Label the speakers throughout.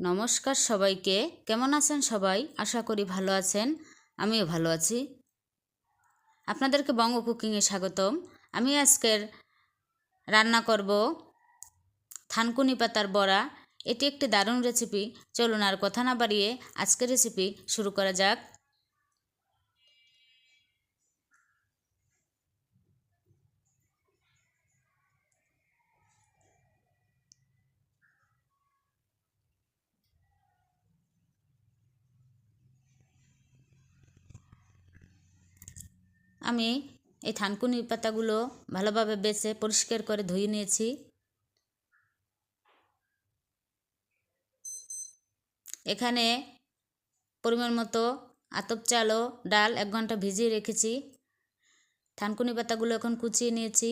Speaker 1: নমস্কার সবাইকে। কেমন আছেন সবাই? আশা করি ভালো আছেন। আমিও ভালো আছি। আপনাদেরকে বঙ্গ কুকিংয়ে স্বাগতম। আমি আজকের রান্না করব থানকুনি পাতার বড়া। এটি একটি দারুণ রেসিপি। চলুন আর কথা না বাড়িয়ে আজকের রেসিপি শুরু করা যাক। আমি এই থানকুনি পাতাগুলো ভালোভাবে বেছে পরিষ্কার করে ধুয়ে নিয়েছি। এখানে পরিমাণ মতো আতপ চাল ও ডাল 1 ঘন্টা ভিজিয়ে রেখেছি। থানকুনি পাতাগুলো এখন কুচিয়ে নিয়েছি।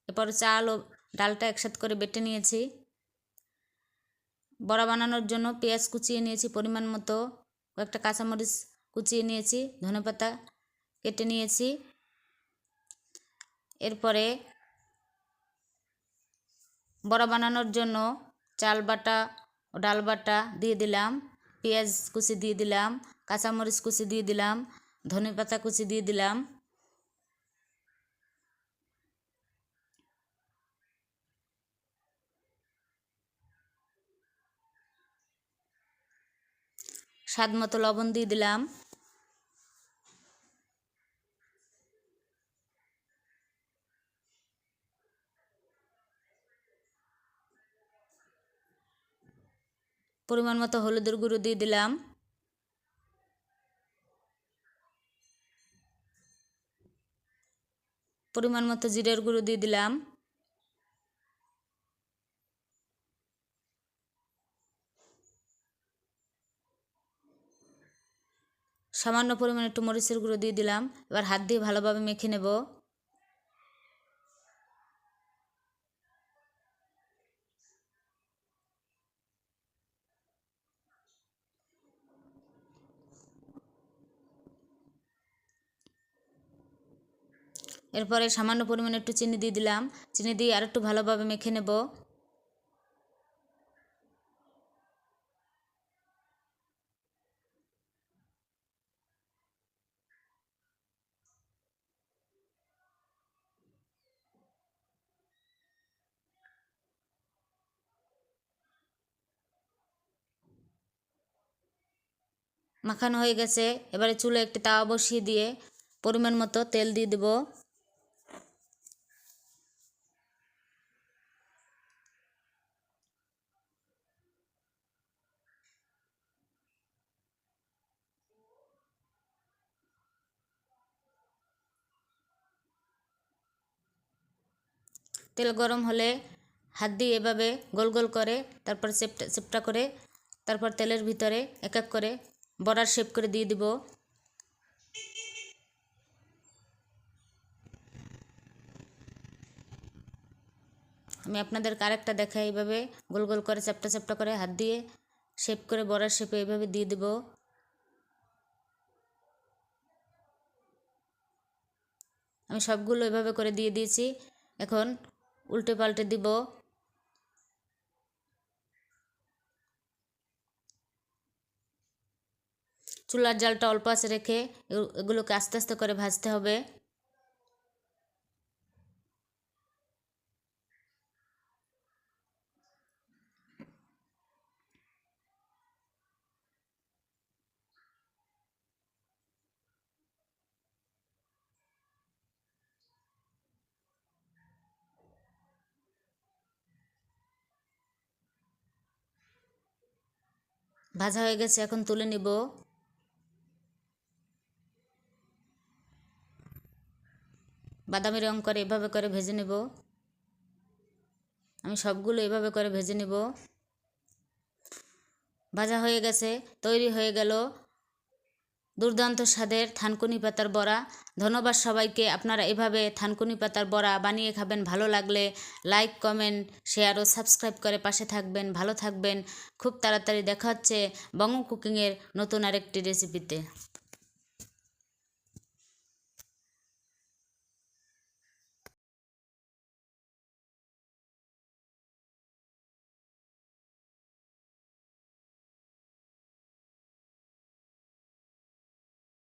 Speaker 1: এরপর চাল ও ডালটা একসাথে করে বেটে নিয়েছি। বড়া বানানোর জন্য পেঁয়াজ কুচিয়ে নিয়েছি পরিমাণ মতো, কয়েকটা কাঁচামরিচ কুচিয়ে নিয়েছি, ধনেপাতা কেটে নিয়েছি। এরপরে বড়া বানানোর জন্য চাল বাটা ও ডাল বাটা দিয়ে দিলাম, পেঁয়াজ কুচি দিয়ে দিলাম, কাঁচামরিচ কুচি দিয়ে দিলাম, ধনেপাতা কুচি দিয়ে দিলাম। স্বাদ মতো লবণ দিয়ে দিলাম। পরিমাণ মতো হলুদের গুঁড়ো দিয়ে দিলাম। পরিমাণ মতো জিরের গুঁড়ো দিয়ে দিলাম। সামান্য পরিমাণে একটু মরিচের গুঁড়ো দিয়ে দিলাম। এবার হাত দিয়ে ভালোভাবে মেখে নেব। এরপরে সামান্য পরিমাণে একটু চিনি দিয়ে দিলাম। চিনি দিয়ে আর একটু ভালোভাবে মেখে নেব। মাখানো হয়ে গেছে। এবারে চুলে একটি তাওয়া বসিয়ে দিয়ে পরিমাণ মতো তেল দিয়ে দেব। তেল গরম হলে হাত দিয়ে এভাবে গোল গোল করে তারপর চেপটা করে তারপর তেলের ভিতরে এক এক করে বড়ার শেপ করে দিয়ে দিব। আমি আপনাদেরকে আরেকটা দেখাই। এইভাবে গোল গোল করে চেপটা করে হাত দিয়ে শেপ করে বড়ার শেপে এইভাবে দিয়ে দেব। আমি সবগুলো এভাবে করে দিয়ে দিয়েছি। এখন উল্টে পাল্টে দিব। চুলার জালটা অল্প আঁচে রেখে এগুলোকে আস্তে আস্তে করে ভাজতে হবে। ভাজা হয়ে গেছে, এখন তুলে নিব। বাদামি রং করে এভাবে করে ভেজে নেব। আমি সবগুলো এভাবে করে ভেজে নেব। ভাজা হয়ে গেছে, তৈরি হয়ে গেল দুর্দান্ত স্বাদের থানকুনি পাতার বড়া। ধন্যবাদ সবাইকে। আপনারা এভাবে থানকুনি পাতার বড়া বানিয়ে খাবেন। ভালো লাগলে লাইক, কমেন্ট, শেয়ার ও সাবস্ক্রাইব করে পাশে থাকবেন। ভালো থাকবেন। খুব তাড়াতাড়ি দেখা হচ্ছে বঙ্গ কুকিংয়ের নতুন আরেকটি রেসিপিতে।